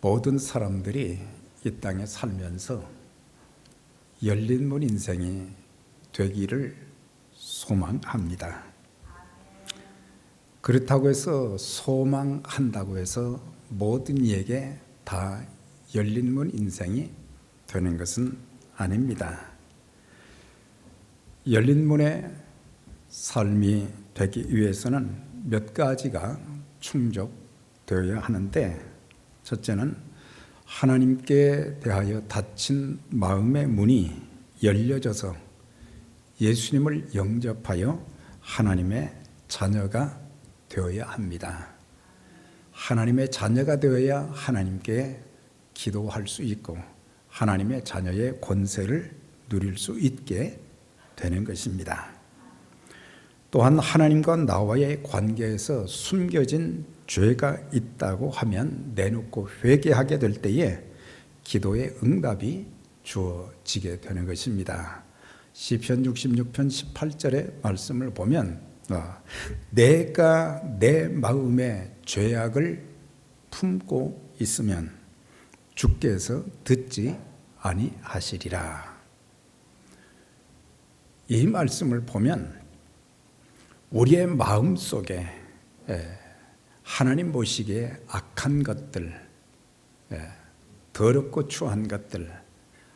모든 사람들이 이 땅에 살면서 열린 문 인생이 되기를 소망합니다. 그렇다고 해서 소망한다고 해서 모든 이에게 다 열린 문 인생이 되는 것은 아닙니다. 열린 문의 삶이 되기 위해서는 몇 가지가 충족되어야 하는데, 첫째는 하나님께 대하여 닫힌 마음의 문이 열려져서 예수님을 영접하여 하나님의 자녀가 되어야 합니다. 하나님의 자녀가 되어야 하나님께 기도할 수 있고 하나님의 자녀의 권세를 누릴 수 있게 되는 것입니다. 또한 하나님과 나와의 관계에서 숨겨진 죄가 있다고 하면 내놓고 회개하게 될 때에 기도의 응답이 주어지게 되는 것입니다. 시편 66편 18절의 말씀을 보면 내가 내 마음에 죄악을 품고 있으면 주께서 듣지 아니하시리라. 이 말씀을 보면 우리의 마음 속에 하나님 보시기에 악한 것들, 더럽고 추한 것들,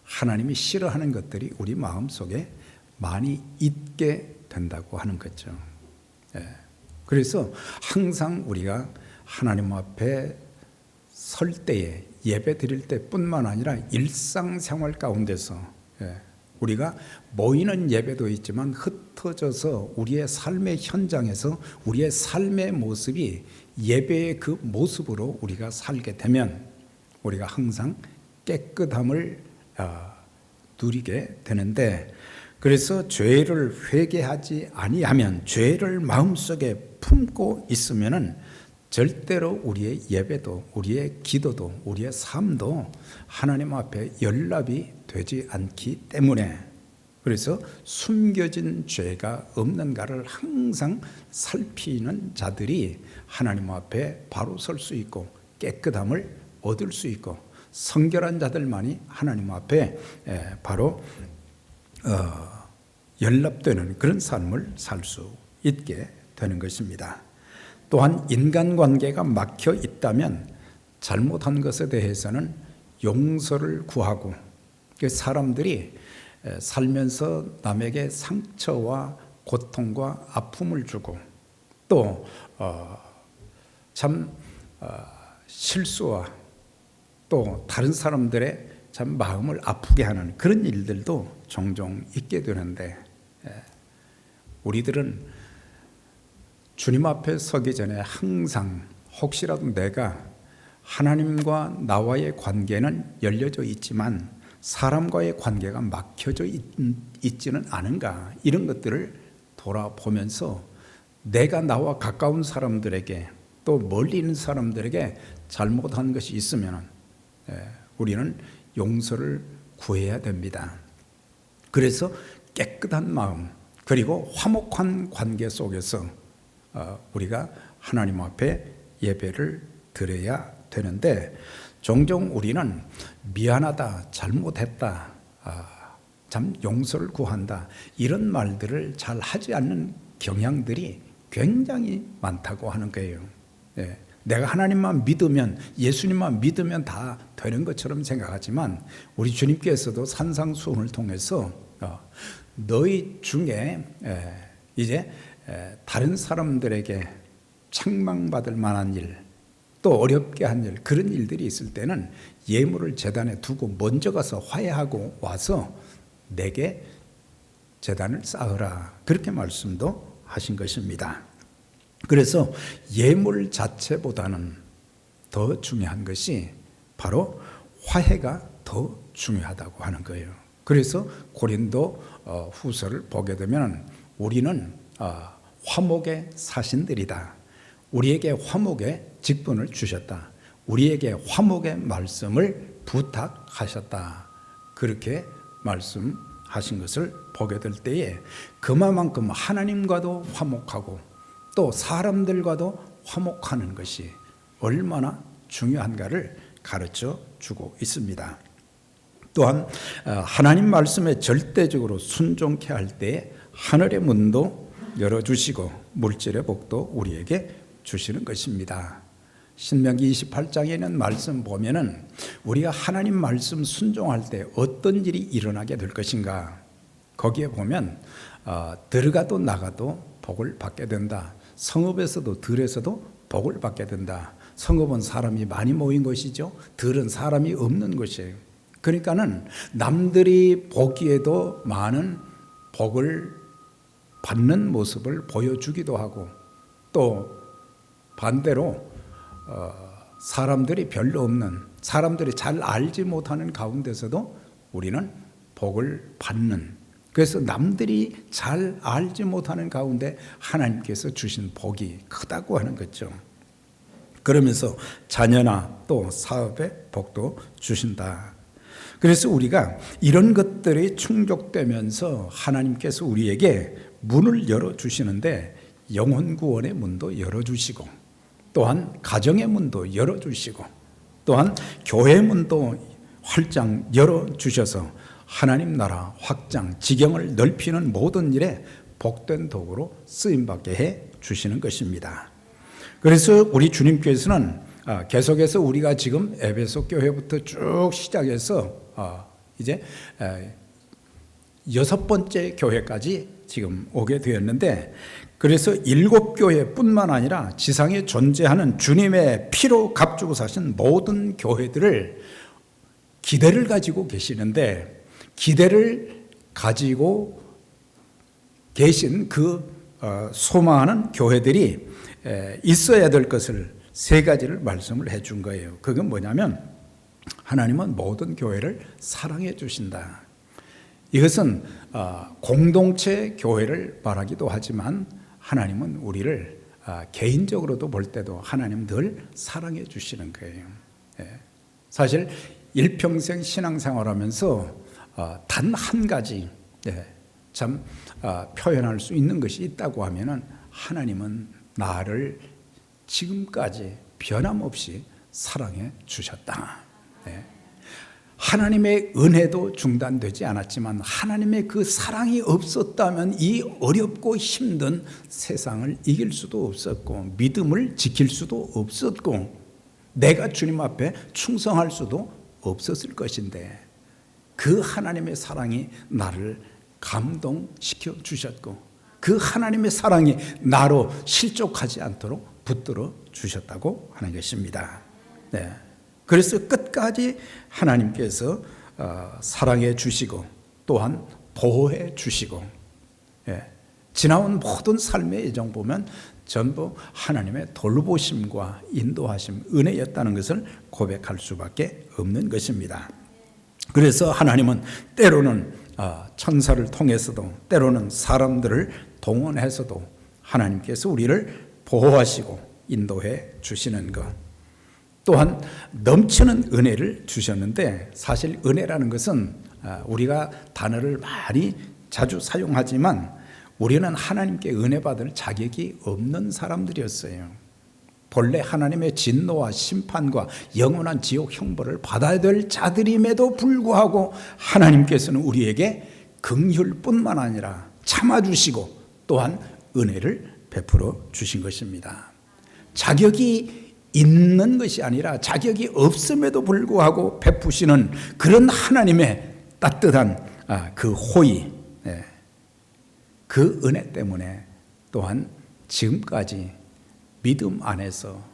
하나님이 싫어하는 것들이 우리 마음 속에 많이 있게 된다고 하는 거죠. 그래서 항상 우리가 하나님 앞에 설 때에 예배 드릴 때뿐만 아니라 일상생활 가운데서 우리가 모이는 예배도 있지만 흩어져서 우리의 삶의 현장에서 우리의 삶의 모습이 예배의 그 모습으로 우리가 살게 되면 우리가 항상 깨끗함을 누리게 되는데, 그래서 죄를 회개하지 아니하면, 죄를 마음속에 품고 있으면은 절대로 우리의 예배도, 우리의 기도도, 우리의 삶도 하나님 앞에 연락이 되지 않기 때문에, 그래서 숨겨진 죄가 없는가를 항상 살피는 자들이 하나님 앞에 바로 설 수 있고 깨끗함을 얻을 수 있고 성결한 자들만이 하나님 앞에 바로 연락되는 그런 삶을 살 수 있게 되는 것입니다. 또한 인간관계가 막혀 있다면 잘못한 것에 대해서는 용서를 구하고, 사람들이 살면서 남에게 상처와 고통과 아픔을 주고 또 실수와 또 다른 사람들의 참 마음을 아프게 하는 그런 일들도 종종 있게 되는데, 우리들은 주님 앞에 서기 전에 항상 혹시라도 내가 하나님과 나와의 관계는 열려져 있지만 사람과의 관계가 막혀져 있지는 않은가, 이런 것들을 돌아보면서 내가 나와 가까운 사람들에게 또 멀리 있는 사람들에게 잘못한 것이 있으면 우리는 용서를 구해야 됩니다. 그래서 깨끗한 마음 그리고 화목한 관계 속에서 우리가 하나님 앞에 예배를 드려야 되는데, 종종 우리는 미안하다, 잘못했다, 참 용서를 구한다, 이런 말들을 잘 하지 않는 경향들이 굉장히 많다고 하는 거예요. 내가 하나님만 믿으면, 예수님만 믿으면 다 되는 것처럼 생각하지만 우리 주님께서도 산상수훈을 통해서 너희 중에 이제 다른 사람들에게 책망받을 만한 일, 또 어렵게 한 일, 그런 일들이 있을 때는 예물을 제단에 두고 먼저 가서 화해하고 와서 내게 제단을 쌓으라, 그렇게 말씀도 하신 것입니다. 그래서 예물 자체보다는 더 중요한 것이 바로 화해가 더 중요하다고 하는 거예요. 그래서 고린도 후서를 보게 되면 우리는 화목의 사신들이다, 우리에게 화목의 직분을 주셨다, 우리에게 화목의 말씀을 부탁하셨다, 그렇게 말씀하신 것을 보게 될 때에 그만큼 하나님과도 화목하고 또 사람들과도 화목하는 것이 얼마나 중요한가를 가르쳐 주고 있습니다. 또한 하나님 말씀에 절대적으로 순종케 할 때 하늘의 문도 열어주시고 물질의 복도 우리에게 주시는 것입니다. 신명기 28장에 있는 말씀 보면은 우리가 하나님 말씀 순종할 때 어떤 일이 일어나게 될 것인가, 거기에 보면 들어가도 나가도 복을 받게 된다. 성읍에서도 들에서도 복을 받게 된다. 성읍은 사람이 많이 모인 것이죠. 들은 사람이 없는 것이에요. 그러니까는 남들이 보기에도 많은 복을 받는 모습을 보여주기도 하고, 또 반대로 사람들이 별로 없는, 사람들이 잘 알지 못하는 가운데서도 우리는 복을 받는, 그래서 남들이 잘 알지 못하는 가운데 하나님께서 주신 복이 크다고 하는 거죠. 그러면서 자녀나 또 사업의 복도 주신다. 그래서 우리가 이런 것들이 충족되면서 하나님께서 우리에게 문을 열어주시는데 영혼 구원의 문도 열어주시고, 또한 가정의 문도 열어주시고, 또한 교회 문도 활짝 열어주셔서 하나님 나라 확장, 지경을 넓히는 모든 일에 복된 도구로 쓰임받게 해 주시는 것입니다. 그래서 우리 주님께서는 계속해서 우리가 지금 에베소 교회부터 쭉 시작해서 이제 6번째 교회까지 지금 오게 되었는데, 그래서 7교회뿐만 아니라 지상에 존재하는 주님의 피로 값주고 사신 모든 교회들을 기대를 가지고 계시는데, 기대를 가지고 계신 그 소망하는 교회들이 있어야 될 것을 3가지를 말씀을 해 준 거예요. 그건 뭐냐면, 하나님은 모든 교회를 사랑해 주신다. 이것은 공동체 교회를 말하기도 하지만 하나님은 우리를 개인적으로도 볼 때도 하나님 늘 사랑해 주시는 거예요. 사실 일평생 신앙생활하면서 단 한 가지 참 표현할 수 있는 것이 있다고 하면은, 하나님은 나를 지금까지 변함없이 사랑해 주셨다. 하나님의 은혜도 중단되지 않았지만 하나님의 그 사랑이 없었다면 이 어렵고 힘든 세상을 이길 수도 없었고, 믿음을 지킬 수도 없었고, 내가 주님 앞에 충성할 수도 없었을 것인데, 그 하나님의 사랑이 나를 감동시켜 주셨고, 그 하나님의 사랑이 나로 실족하지 않도록 붙들어 주셨다고 하는 것입니다. 그래서 끝까지 하나님께서 사랑해 주시고 또한 보호해 주시고, 지나온 모든 삶의 여정 보면 전부 하나님의 돌보심과 인도하심, 은혜였다는 것을 고백할 수밖에 없는 것입니다. 그래서 하나님은 때로는 천사를 통해서도, 때로는 사람들을 동원해서도 하나님께서 우리를 보호하시고 인도해 주시는 것, 또한 넘치는 은혜를 주셨는데, 사실 은혜라는 것은 우리가 단어를 많이 자주 사용하지만 우리는 하나님께 은혜 받을 자격이 없는 사람들이었어요. 본래 하나님의 진노와 심판과 영원한 지옥 형벌을 받아야 될 자들임에도 불구하고 하나님께서는 우리에게 긍휼뿐만 아니라 참아주시고 또한 은혜를 베풀어 주신 것입니다. 자격이 있는 것이 아니라 자격이 없음에도 불구하고 베푸시는 그런 하나님의 따뜻한 그 호의, 그 은혜 때문에 또한 지금까지 믿음 안에서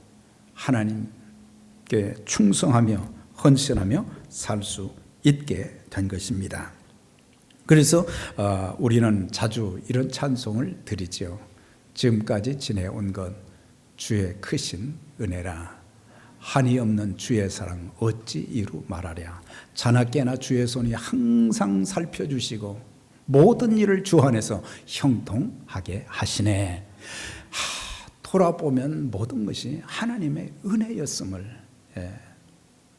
하나님께 충성하며 헌신하며 살 수 있게 된 것입니다. 그래서 우리는 자주 이런 찬송을 드리죠. 지금까지 지내온 것 주의 크신 은혜라, 한이 없는 주의 사랑 어찌 이루 말하랴. 자나깨나 주의 손이 항상 살펴주시고 모든 일을 주 안에서 형통하게 하시네. 돌아보면 모든 것이 하나님의 은혜였음을,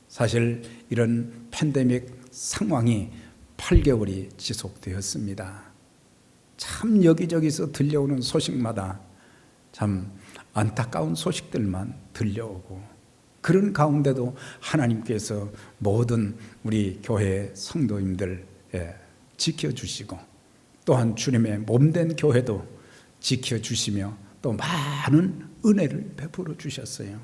사실 이런 팬데믹 상황이 8개월이 지속되었습니다. 참 여기저기서 들려오는 소식마다 참 안타까운 소식들만 들려오고, 그런 가운데도 하나님께서 모든 우리 교회 성도님들 지켜주시고 또한 주님의 몸된 교회도 지켜주시며 또 많은 은혜를 베풀어 주셨어요.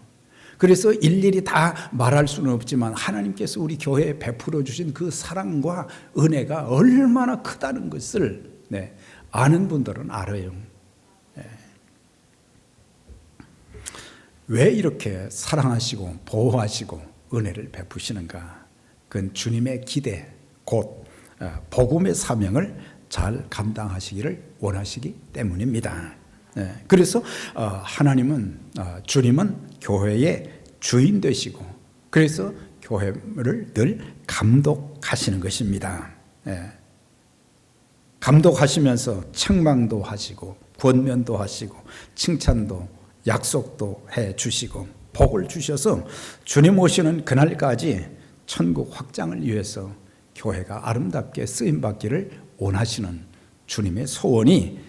그래서 일일이 다 말할 수는 없지만 하나님께서 우리 교회에 베풀어 주신 그 사랑과 은혜가 얼마나 크다는 것을 아는 분들은 알아요. 왜 이렇게 사랑하시고 보호하시고 은혜를 베푸시는가? 그건 주님의 기대, 곧 복음의 사명을 잘 감당하시기를 원하시기 때문입니다. 그래서 하나님은 주님은 교회의 주인 되시고 그래서 교회를 늘 감독하시는 것입니다. 감독하시면서 책망도 하시고 권면도 하시고 칭찬도 약속도 해 주시고 복을 주셔서 주님 오시는 그날까지 천국 확장을 위해서 교회가 아름답게 쓰임받기를 원하시는 주님의 소원이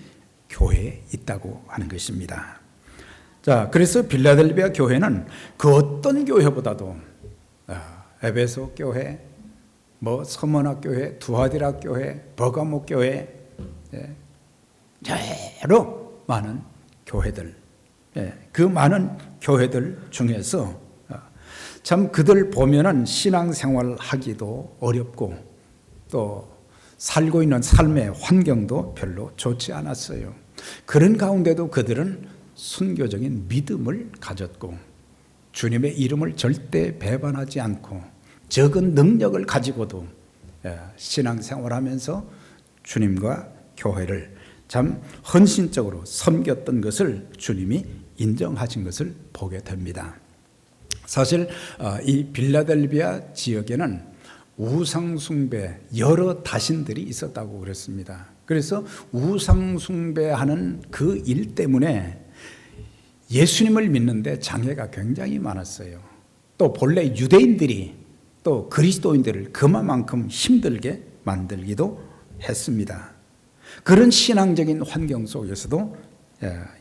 교회에 있다고 하는 것입니다. 자, 그래서 빌라델비아 교회는 그 어떤 교회보다도 에베소 교회, 서머나 교회, 두아디라 교회, 버가모 교회, 여러 많은 교회들, 그 많은 교회들 중에서 참 그들 보면은 신앙생활 하기도 어렵고 또 살고 있는 삶의 환경도 별로 좋지 않았어요. 그런 가운데도 그들은 순교적인 믿음을 가졌고 주님의 이름을 절대 배반하지 않고 적은 능력을 가지고도 신앙생활하면서 주님과 교회를 참 헌신적으로 섬겼던 것을 주님이 인정하신 것을 보게 됩니다. 사실 이 빌라델비아 지역에는 우상숭배 여러 다신들이 있었다고 그랬습니다. 그래서 우상숭배하는 그 일 때문에 예수님을 믿는데 장애가 굉장히 많았어요. 또 본래 유대인들이 또 그리스도인들을 그만큼 힘들게 만들기도 했습니다. 그런 신앙적인 환경 속에서도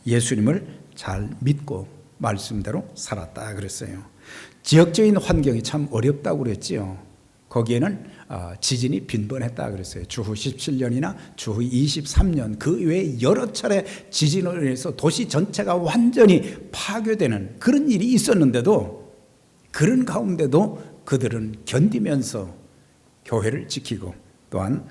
예수님을 잘 믿고 말씀대로 살았다 그랬어요. 지역적인 환경이 참 어렵다고 그랬지요. 거기에는 지진이 빈번했다 그랬어요. 주후 17년이나 주후 23년 그 외에 여러 차례 지진으로 인해서 도시 전체가 완전히 파괴되는 그런 일이 있었는데도 그런 가운데도 그들은 견디면서 교회를 지키고 또한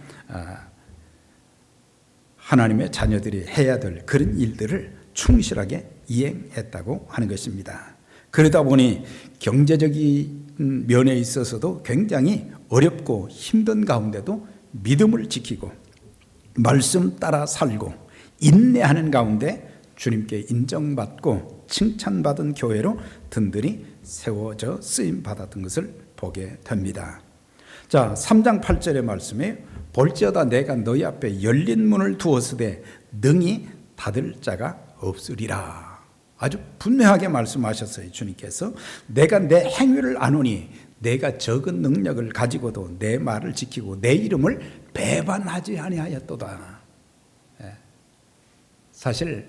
하나님의 자녀들이 해야 될 그런 일들을 충실하게 이행했다고 하는 것입니다. 그러다 보니 경제적인 면에 있어서도 굉장히 어렵고 힘든 가운데도 믿음을 지키고 말씀 따라 살고 인내하는 가운데 주님께 인정받고 칭찬받은 교회로 든든히 세워져 쓰임받았던 것을 보게 됩니다. 자, 3장 8절의 말씀에 볼지어다 내가 너희 앞에 열린 문을 두었으되 능히 닫을 자가 없으리라. 아주 분명하게 말씀하셨어요. 주님께서 내가 내 행위를 아노니 내가 적은 능력을 가지고도 내 말을 지키고 내 이름을 배반하지 아니하였도다. 사실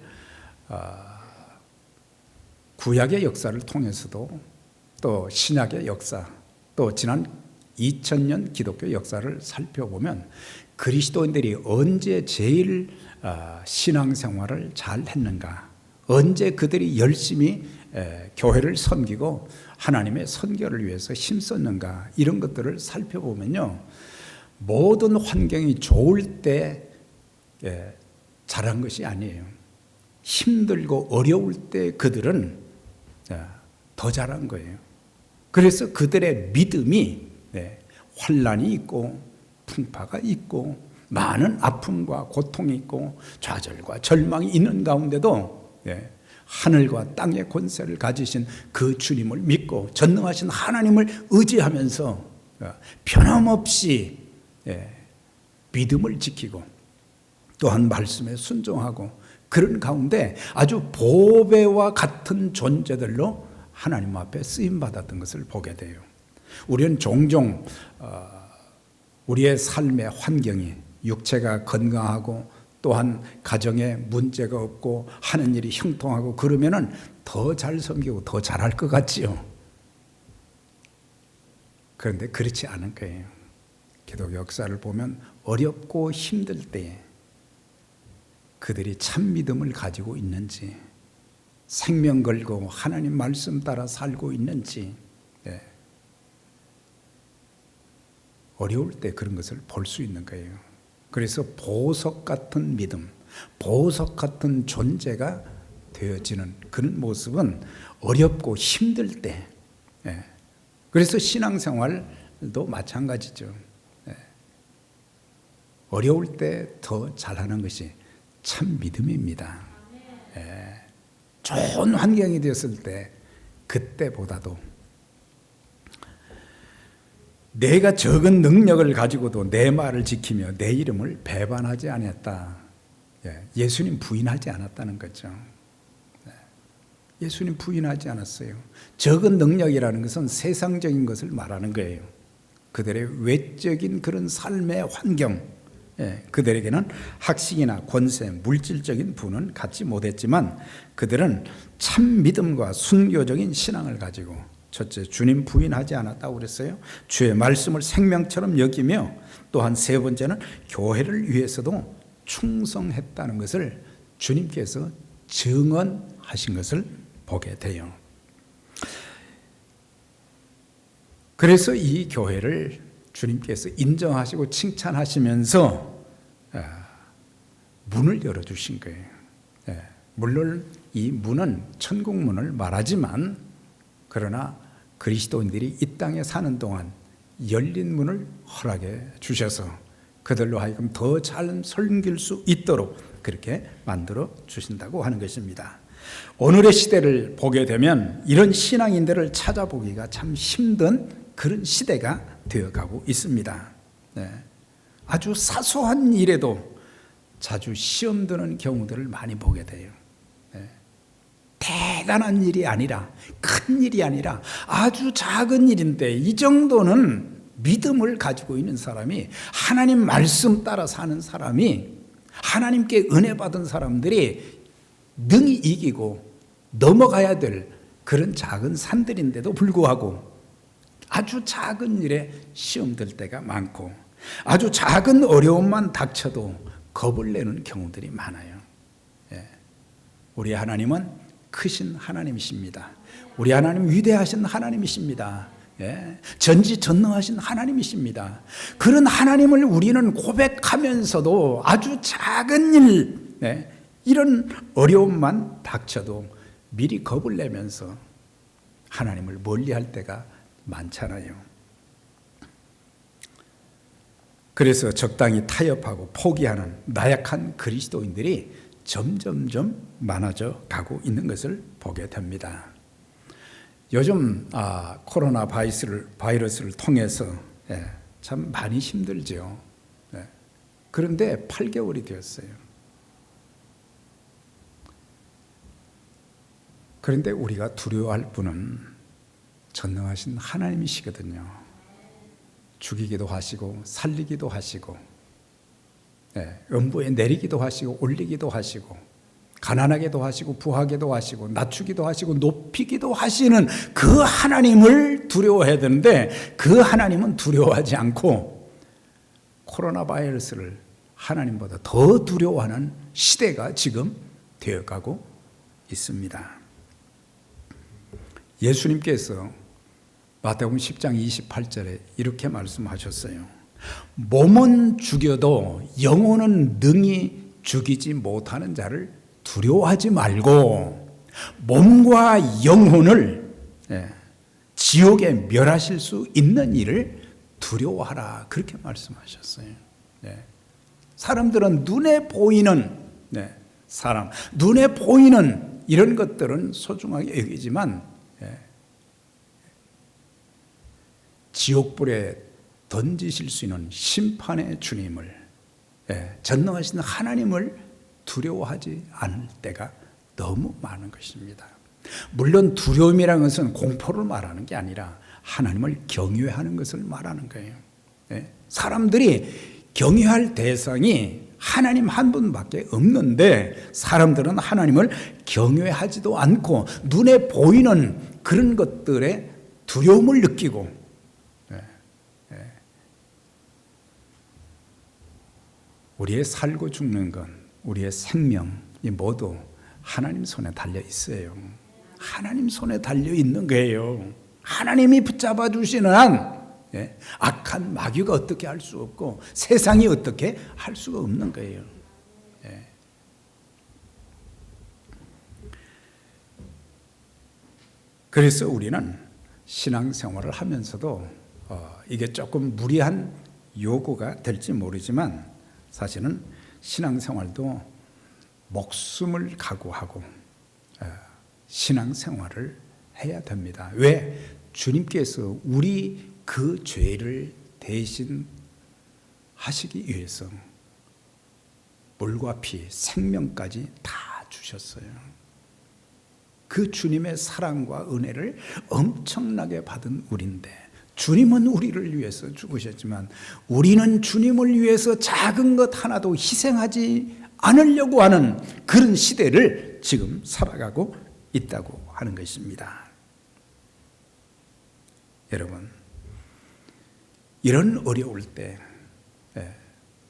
구약의 역사를 통해서도 또 신약의 역사 또 지난 2000년 기독교 역사를 살펴보면 그리스도인들이 언제 제일 신앙생활을 잘 했는가, 언제 그들이 열심히 교회를 섬기고 하나님의 선교를 위해서 힘썼는가, 이런 것들을 살펴보면요, 모든 환경이 좋을 때 잘한 것이 아니에요. 힘들고 어려울 때 그들은 더 잘한 거예요. 그래서 그들의 믿음이 환난이 있고 풍파가 있고 많은 아픔과 고통이 있고 좌절과 절망이 있는 가운데도 하늘과 땅의 권세를 가지신 그 주님을 믿고 전능하신 하나님을 의지하면서 변함없이 믿음을 지키고 또한 말씀에 순종하고 그런 가운데 아주 보배와 같은 존재들로 하나님 앞에 쓰임받았던 것을 보게 돼요. 우리는 종종 우리의 삶의 환경이 육체가 건강하고 또한 가정에 문제가 없고 하는 일이 형통하고 그러면은 더 잘 섬기고 더 잘할 것 같지요. 그런데 그렇지 않은 거예요. 기독교 역사를 보면 어렵고 힘들 때 그들이 참 믿음을 가지고 있는지, 생명 걸고 하나님 말씀 따라 살고 있는지, 어려울 때 그런 것을 볼 수 있는 거예요. 그래서 보석 같은 믿음, 보석 같은 존재가 되어지는 그런 모습은 어렵고 힘들 때, 그래서 신앙생활도 마찬가지죠. 어려울 때 더 잘하는 것이 참 믿음입니다. 좋은 환경이 되었을 때 그때보다도 내가 적은 능력을 가지고도 내 말을 지키며 내 이름을 배반하지 않았다. 예수님 부인하지 않았다는 거죠. 예수님 부인하지 않았어요. 적은 능력이라는 것은 세상적인 것을 말하는 거예요. 그들의 외적인 그런 삶의 환경, 그들에게는 학식이나 권세, 물질적인 부는 갖지 못했지만 그들은 참 믿음과 순교적인 신앙을 가지고, 첫째, 주님 부인하지 않았다고 그랬어요. 주의 말씀을 생명처럼 여기며, 또한 세 번째는 교회를 위해서도 충성했다는 것을 주님께서 증언하신 것을 보게 돼요. 그래서 이 교회를 주님께서 인정하시고 칭찬하시면서 문을 열어주신 거예요. 물론 이 문은 천국 문을 말하지만, 그러나 그리스도인들이 이 땅에 사는 동안 열린 문을 허락해 주셔서 그들로 하여금 더 잘 섬길 수 있도록 그렇게 만들어 주신다고 하는 것입니다. 오늘의 시대를 보게 되면 이런 신앙인들을 찾아보기가 참 힘든 그런 시대가 되어가고 있습니다. 아주 사소한 일에도 자주 시험 드는 경우들을 많이 보게 돼요. 대단한 일이 아니라, 큰 일이 아니라 아주 작은 일인데, 이 정도는 믿음을 가지고 있는 사람이, 하나님 말씀 따라 사는 사람이, 하나님께 은혜 받은 사람들이 능히 이기고 넘어가야 될 그런 작은 산들인데도 불구하고 아주 작은 일에 시험 들 때가 많고, 아주 작은 어려움만 닥쳐도 겁을 내는 경우들이 많아요. 우리 하나님은 크신 하나님이십니다. 우리 하나님 위대하신 하나님이십니다. 전지전능하신 하나님이십니다. 그런 하나님을 우리는 고백하면서도 아주 작은 일, 이런 어려움만 닥쳐도 미리 겁을 내면서 하나님을 멀리할 때가 많잖아요. 그래서 적당히 타협하고 포기하는 나약한 그리스도인들이 점점점 많아져 가고 있는 것을 보게 됩니다. 요즘 코로나 바이러스를 통해서 참 많이 힘들죠. 그런데 8개월이 되었어요. 그런데 우리가 두려워할 분은 전능하신 하나님이시거든요. 죽이기도 하시고 살리기도 하시고, 음부에 내리기도 하시고 올리기도 하시고, 가난하게도 하시고 부하게도 하시고 낮추기도 하시고 높이기도 하시는 그 하나님을 두려워해야 되는데, 그 하나님은 두려워하지 않고 코로나 바이러스를 하나님보다 더 두려워하는 시대가 지금 되어가고 있습니다. 예수님께서 마태복음 10장 28절에 이렇게 말씀하셨어요. 몸은 죽여도 영혼은 능히 죽이지 못하는 자를 두려워하지 말고 몸과 영혼을 지옥에 멸하실 수 있는 일을 두려워하라, 그렇게 말씀하셨어요. 사람들은 눈에 보이는 사람, 눈에 보이는 이런 것들은 소중하게 여기지만 지옥불에 던지실 수 있는 심판의 주님을, 전능하신 하나님을 두려워하지 않을 때가 너무 많은 것입니다. 물론 두려움이라는 것은 공포를 말하는 게 아니라 하나님을 경외하는 것을 말하는 거예요. 사람들이 경외할 대상이 하나님 한 분밖에 없는데, 사람들은 하나님을 경외하지도 않고 눈에 보이는 그런 것들에 두려움을 느끼고 우리의 살고 죽는 건, 우리의 생명이 모두 하나님 손에 달려 있어요. 하나님 손에 달려 있는 거예요. 하나님이 붙잡아 주시는 한 악한 마귀가 어떻게 할 수 없고 세상이 어떻게 할 수가 없는 거예요. 그래서 우리는 신앙생활을 하면서도 이게 조금 무리한 요구가 될지 모르지만 사실은 신앙생활도 목숨을 각오하고 신앙생활을 해야 됩니다. 왜? 주님께서 우리 그 죄를 대신 하시기 위해서 물과 피, 생명까지 다 주셨어요. 그 주님의 사랑과 은혜를 엄청나게 받은 우리인데, 주님은 우리를 위해서 죽으셨지만 우리는 주님을 위해서 작은 것 하나도 희생하지 않으려고 하는 그런 시대를 지금 살아가고 있다고 하는 것입니다. 여러분, 이런 어려울 때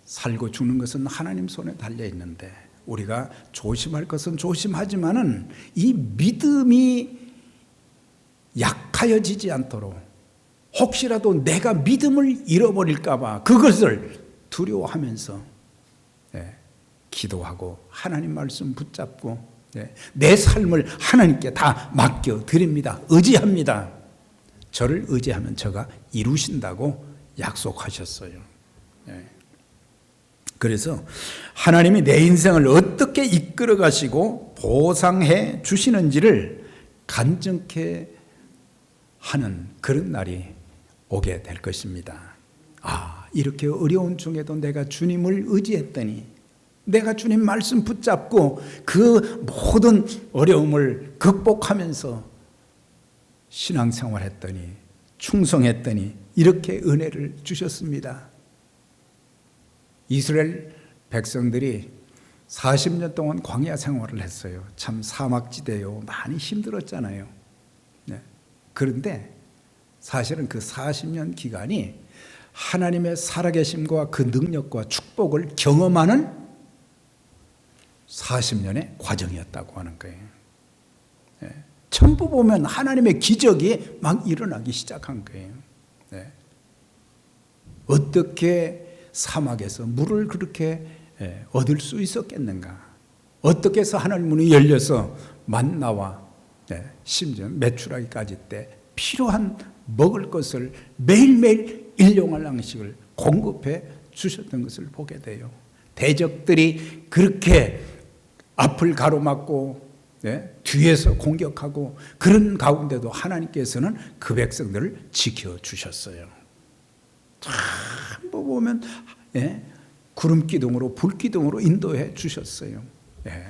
살고 죽는 것은 하나님 손에 달려 있는데 우리가 조심할 것은 조심하지만은 이 믿음이 약하여지지 않도록, 혹시라도 내가 믿음을 잃어버릴까 봐 그것을 두려워하면서 기도하고 하나님 말씀 붙잡고 내 삶을 하나님께 다 맡겨드립니다. 의지합니다. 저를 의지하면 저가 이루신다고 약속하셨어요. 그래서 하나님이 내 인생을 어떻게 이끌어 가시고 보상해 주시는지를 간증케 하는 그런 날이 오게 될 것입니다. 이렇게 어려운 중에도 내가 주님을 의지했더니, 내가 주님 말씀 붙잡고 그 모든 어려움을 극복하면서 신앙생활했더니, 충성했더니 이렇게 은혜를 주셨습니다. 이스라엘 백성들이 40년 동안 광야 생활을 했어요. 참 사막지대요. 많이 힘들었잖아요. 그런데 사실은 그 40년 기간이 하나님의 살아계심과 그 능력과 축복을 경험하는 40년의 과정이었다고 하는 거예요. 전부 보면 하나님의 기적이 막 일어나기 시작한 거예요. 어떻게 사막에서 물을 그렇게 얻을 수 있었겠는가? 어떻게 해서 하늘 문이 열려서 만나와 심지어 메추라기까지 때 필요한 먹을 것을 매일매일 일용할 양식을 공급해 주셨던 것을 보게 돼요. 대적들이 그렇게 앞을 가로막고 뒤에서 공격하고 그런 가운데도 하나님께서는 그 백성들을 지켜주셨어요. 참 보면 구름기둥으로 불기둥으로 인도해 주셨어요.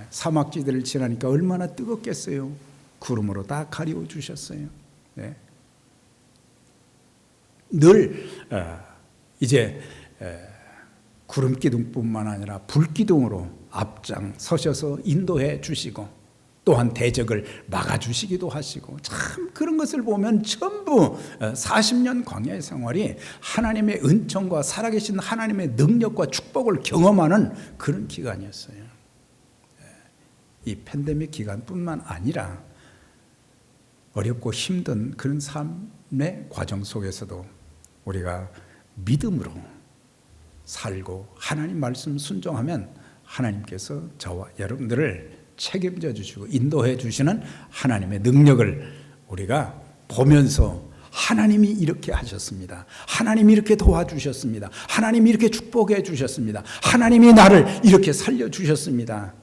사막지대를 지나니까 얼마나 뜨겁겠어요. 구름으로 다 가리워 주셨어요. 늘 이제 구름기둥뿐만 아니라 불기둥으로 앞장 서셔서 인도해 주시고 또한 대적을 막아주시기도 하시고, 참 그런 것을 보면 전부 40년 광야의 생활이 하나님의 은총과 살아계신 하나님의 능력과 축복을 경험하는 그런 기간이었어요. 이 팬데믹 기간뿐만 아니라 어렵고 힘든 그런 삶의 과정 속에서도 우리가 믿음으로 살고 하나님 말씀 순종하면 하나님께서 저와 여러분들을 책임져 주시고 인도해 주시는 하나님의 능력을 우리가 보면서, 하나님이 이렇게 하셨습니다. 하나님이 이렇게 도와주셨습니다. 하나님이 이렇게 축복해 주셨습니다. 하나님이 나를 이렇게 살려주셨습니다.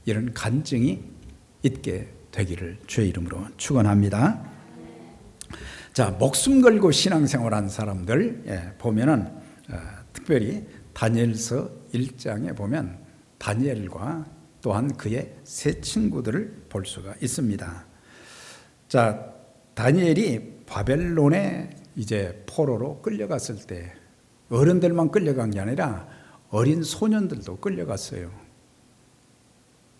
이런 간증이 있게 되기를 주의 이름으로 축원합니다. 자, 목숨 걸고 신앙생활한 사람들 보면은 특별히 다니엘서 1장에 보면 다니엘과 또한 그의 세 친구들을 볼 수가 있습니다. 자, 다니엘이 바벨론에 이제 포로로 끌려갔을 때 어른들만 끌려간 게 아니라 어린 소년들도 끌려갔어요.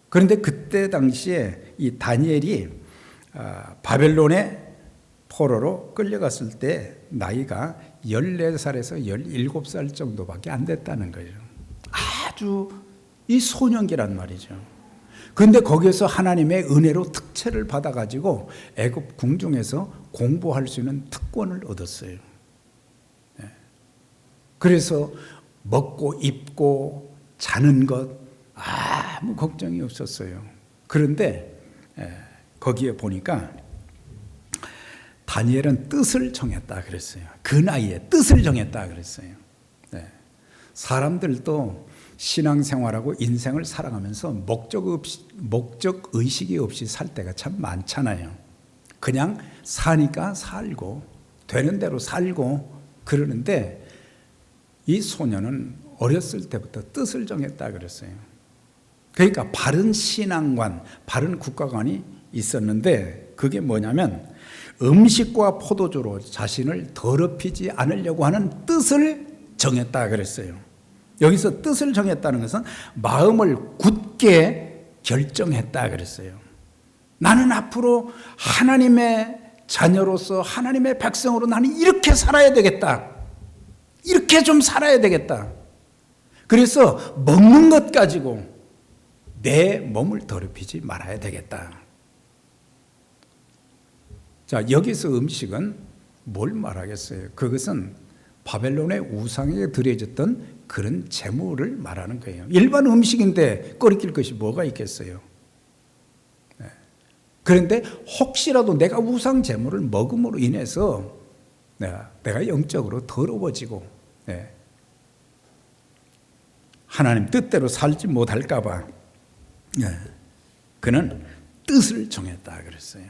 그런데 그때 당시에 이 다니엘이 바벨론에 포로로 끌려갔을 때 나이가 14살에서 17살 정도밖에 안 됐다는 거예요. 아주 이 소년기란 말이죠. 그런데 거기에서 하나님의 은혜로 특채를 받아가지고 애굽 궁중에서 공부할 수 있는 특권을 얻었어요. 그래서 먹고 입고 자는 것 아무 걱정이 없었어요. 그런데 거기에 보니까 다니엘은 뜻을 정했다 그랬어요. 그 나이에 뜻을 정했다 그랬어요. 사람들도 신앙생활하고 인생을 살아가면서 목적 의식이 없이 살 때가 참 많잖아요. 그냥 사니까 살고 되는 대로 살고 그러는데 이 소년은 어렸을 때부터 뜻을 정했다 그랬어요. 그러니까 바른 신앙관, 바른 국가관이 있었는데 그게 뭐냐면 음식과 포도주로 자신을 더럽히지 않으려고 하는 뜻을 정했다 그랬어요. 여기서 뜻을 정했다는 것은 마음을 굳게 결정했다 그랬어요. 나는 앞으로 하나님의 자녀로서 하나님의 백성으로 나는 이렇게 살아야 되겠다. 이렇게 좀 살아야 되겠다. 그래서 먹는 것 가지고 내 몸을 더럽히지 말아야 되겠다. 자, 여기서 음식은 뭘 말하겠어요? 그것은 바벨론의 우상에게 드려졌던 그런 재물을 말하는 거예요. 일반 음식인데 꺼리낄 것이 뭐가 있겠어요? 그런데 혹시라도 내가 우상 재물을 먹음으로 인해서 내가 영적으로 더러워지고 하나님 뜻대로 살지 못할까 봐 그는 뜻을 정했다 그랬어요.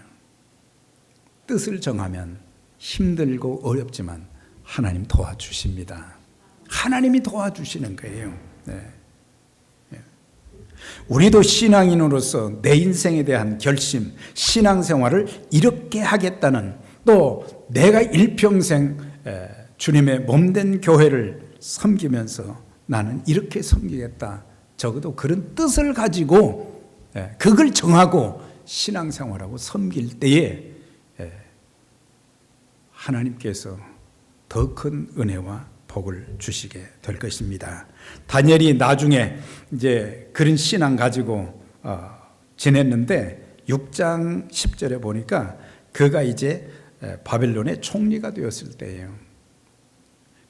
뜻을 정하면 힘들고 어렵지만 하나님 도와주십니다. 하나님이 도와주시는 거예요. 우리도 신앙인으로서 내 인생에 대한 결심, 신앙생활을 이렇게 하겠다는, 또 내가 일평생 주님의 몸된 교회를 섬기면서 나는 이렇게 섬기겠다, 적어도 그런 뜻을 가지고 그걸 정하고 신앙생활하고 섬길 때에 하나님께서 더 큰 은혜와 복을 주시게 될 것입니다. 다니엘이 나중에 이제 그런 신앙 가지고 지냈는데 6장 10절에 보니까 그가 이제 바벨론의 총리가 되었을 때예요.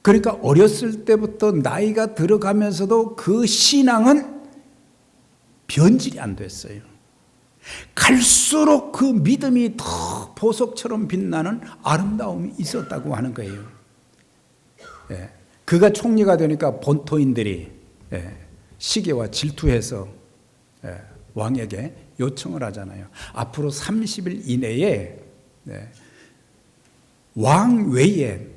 그러니까 어렸을 때부터 나이가 들어가면서도 그 신앙은 변질이 안 됐어요. 갈수록 그 믿음이 더 보석처럼 빛나는 아름다움이 있었다고 하는 거예요. 그가 총리가 되니까 본토인들이 시기와 질투해서 왕에게 요청을 하잖아요. 앞으로 30일 이내에 왕 외에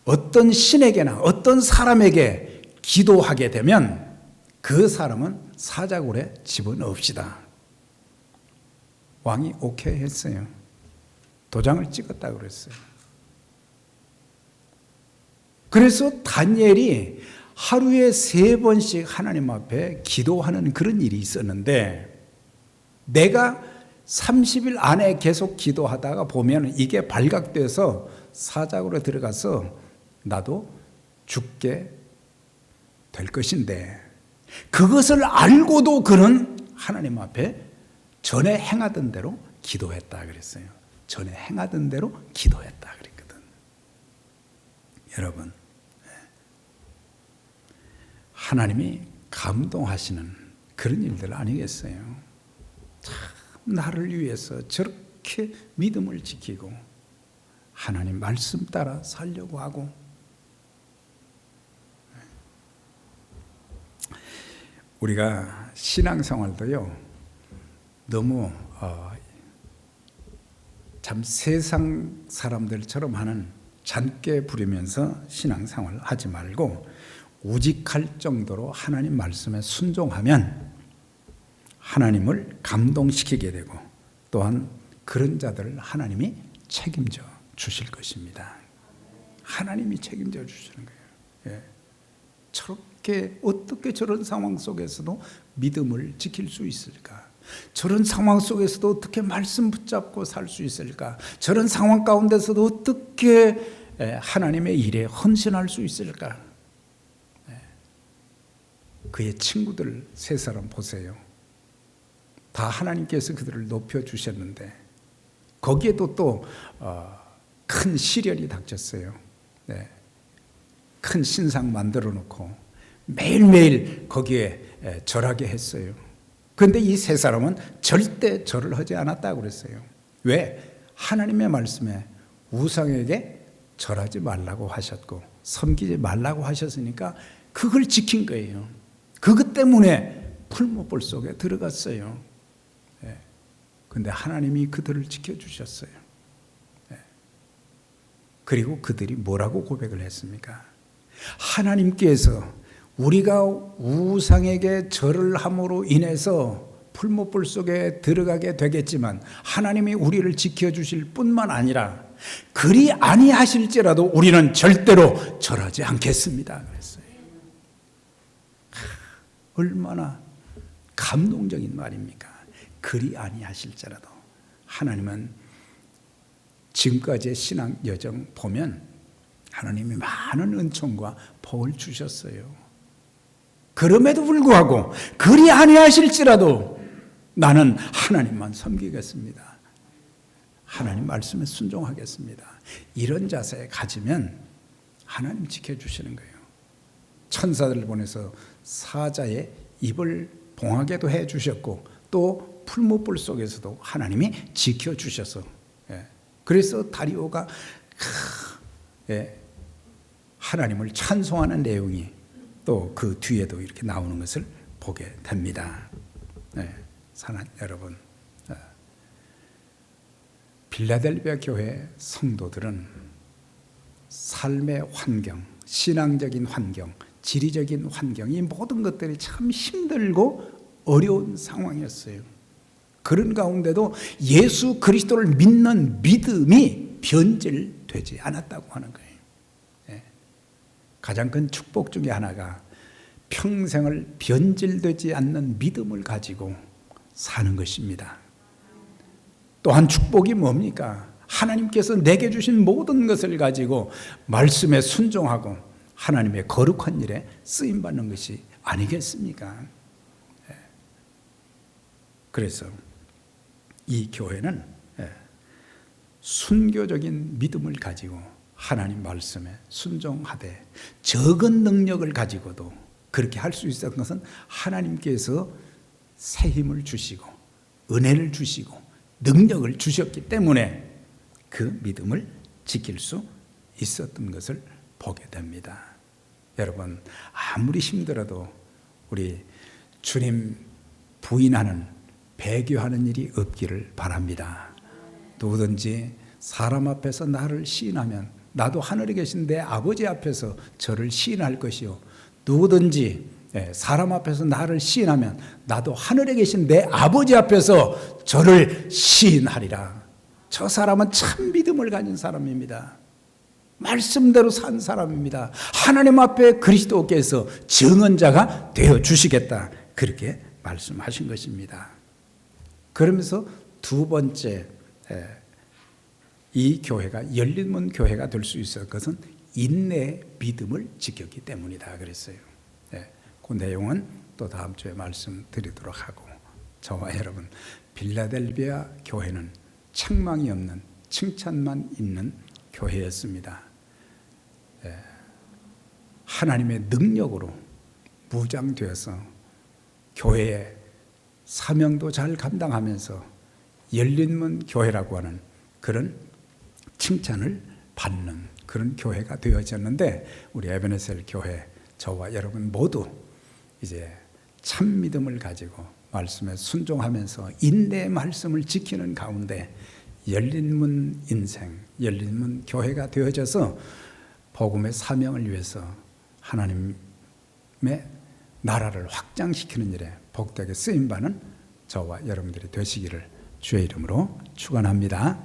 어떤 신에게나 어떤 사람에게 기도하게 되면 그 사람은 사자굴에 집어넣읍시다. 왕이 오케이 했어요. 도장을 찍었다고 그랬어요. 그래서 다니엘이 하루에 3번씩 하나님 앞에 기도하는 그런 일이 있었는데, 내가 30일 안에 계속 기도하다가 보면 이게 발각돼서 사자굴에 들어가서 나도 죽게 될 것인데, 그것을 알고도 그는 하나님 앞에 전에 행하던 대로 기도했다 그랬어요. 전에 행하던 대로 기도했다 그랬거든. 여러분, 하나님이 감동하시는 그런 일들 아니겠어요? 참 나를 위해서 저렇게 믿음을 지키고 하나님 말씀 따라 살려고 하고, 우리가 신앙생활도요 너무 참 세상 사람들처럼 하는 잔깨 부리면서 신앙생활을 하지 말고 우직할 정도로 하나님 말씀에 순종하면 하나님을 감동시키게 되고, 또한 그런 자들을 하나님이 책임져 주실 것입니다. 하나님이 책임져 주시는 거예요. 저렇게 어떻게 저런 상황 속에서도 믿음을 지킬 수 있을까? 저런 상황 속에서도 어떻게 말씀 붙잡고 살 수 있을까? 저런 상황 가운데서도 어떻게 하나님의 일에 헌신할 수 있을까? 그의 친구들 세 사람 보세요. 다 하나님께서 그들을 높여주셨는데 거기에도 또 큰 시련이 닥쳤어요. 네. 큰 신상 만들어 놓고 매일매일 거기에 절하게 했어요. 그런데 이 세 사람은 절대 절을 하지 않았다고 그랬어요. 왜? 하나님의 말씀에 우상에게 절하지 말라고 하셨고 섬기지 말라고 하셨으니까 그걸 지킨 거예요. 그것 때문에 풀무불 속에 들어갔어요. 그런데 하나님이 그들을 지켜주셨어요. 그리고 그들이 뭐라고 고백을 했습니까? 하나님께서 우리가 우상에게 절을 함으로 인해서 풀무불 속에 들어가게 되겠지만 하나님이 우리를 지켜주실 뿐만 아니라 그리 아니하실지라도 우리는 절대로 절하지 않겠습니다. 그랬어요. 얼마나 감동적인 말입니까? 그리 아니하실지라도. 하나님은 지금까지의 신앙 여정 보면 하나님이 많은 은총과 복을 주셨어요. 그럼에도 불구하고 그리 아니하실지라도 나는 하나님만 섬기겠습니다. 하나님 말씀에 순종하겠습니다. 이런 자세 가지면 하나님 지켜주시는 거예요. 천사들을 보내서 사자의 입을 봉하게도 해주셨고 또 풀무불 속에서도 하나님이 지켜주셔서 그래서 다리오가 하나님을 찬송하는 내용이 또 그 뒤에도 이렇게 나오는 것을 보게 됩니다. 사랑하는 여러분, 빌라델비아 교회 성도들은 삶의 환경, 신앙적인 환경, 지리적인 환경, 이 모든 것들이 참 힘들고 어려운 상황이었어요. 그런 가운데도 예수 그리스도를 믿는 믿음이 변질되지 않았다고 하는 거예요. 가장 큰 축복 중에 하나가 평생을 변질되지 않는 믿음을 가지고 사는 것입니다. 또한 축복이 뭡니까? 하나님께서 내게 주신 모든 것을 가지고 말씀에 순종하고 하나님의 거룩한 일에 쓰임받는 것이 아니겠습니까? 그래서 이 교회는 순교적인 믿음을 가지고 하나님 말씀에 순종하되 적은 능력을 가지고도 그렇게 할 수 있었던 것은 하나님께서 새 힘을 주시고 은혜를 주시고 능력을 주셨기 때문에 그 믿음을 지킬 수 있었던 것을 보게 됩니다. 여러분, 아무리 힘들어도 우리 주님 부인하는 배교하는 일이 없기를 바랍니다. 누구든지 사람 앞에서 나를 시인하면 나도 하늘에 계신 내 아버지 앞에서 저를 시인할 것이요, 누구든지 사람 앞에서 나를 시인하면 나도 하늘에 계신 내 아버지 앞에서 저를 시인하리라. 저 사람은 참 믿음을 가진 사람입니다. 말씀대로 산 사람입니다. 하나님 앞에 그리스도께서 증언자가 되어 주시겠다, 그렇게 말씀하신 것입니다. 그러면서 두 번째, 이 교회가 열린문 교회가 될 수 있었던 것은 인내의 믿음을 지켰기 때문이다 그랬어요. 그 내용은 또 다음 주에 말씀드리도록 하고, 저와 여러분, 빌라델비아 교회는 책망이 없는 칭찬만 있는 교회였습니다. 하나님의 능력으로 무장되어서 교회의 사명도 잘 감당하면서 열린문 교회라고 하는 그런 칭찬을 받는 그런 교회가 되어졌는데, 우리 에베네셀 교회 저와 여러분 모두 이제 참 믿음을 가지고 말씀에 순종하면서 인내의 말씀을 지키는 가운데 열린문 인생, 열린문 교회가 되어져서 복음의 사명을 위해서 하나님의 나라를 확장시키는 일에 복되게 쓰임받는 저와 여러분들이 되시기를 주의 이름으로 축원합니다.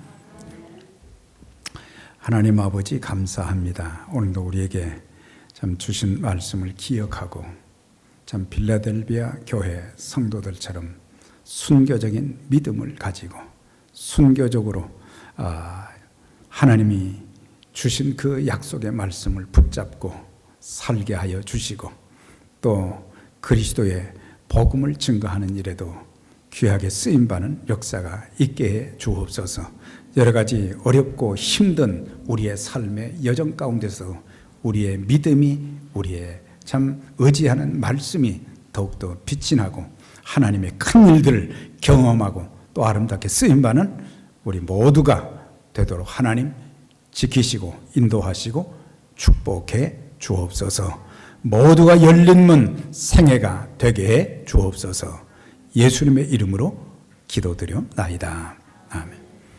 하나님 아버지, 감사합니다. 오늘도 우리에게 참 주신 말씀을 기억하고 참 빌라델비아 교회 성도들처럼 순교적인 믿음을 가지고 순교적으로 하나님이 주신 그 약속의 말씀을 붙잡고 살게 하여 주시고, 또 그리스도의 복음을 증거하는 일에도 귀하게 쓰임받는 역사가 있게 해 주옵소서. 여러 가지 어렵고 힘든 우리의 삶의 여정 가운데서 우리의 믿음이, 우리의 참 의지하는 말씀이 더욱더 빛이 나고 하나님의 큰 일들을 경험하고 또 아름답게 쓰임받는 우리 모두가 되도록 하나님 지키시고 인도하시고 축복해 주옵소서. 모두가 열린 문 생애가 되게 해 주옵소서. 예수님의 이름으로 기도드려나이다. 아멘.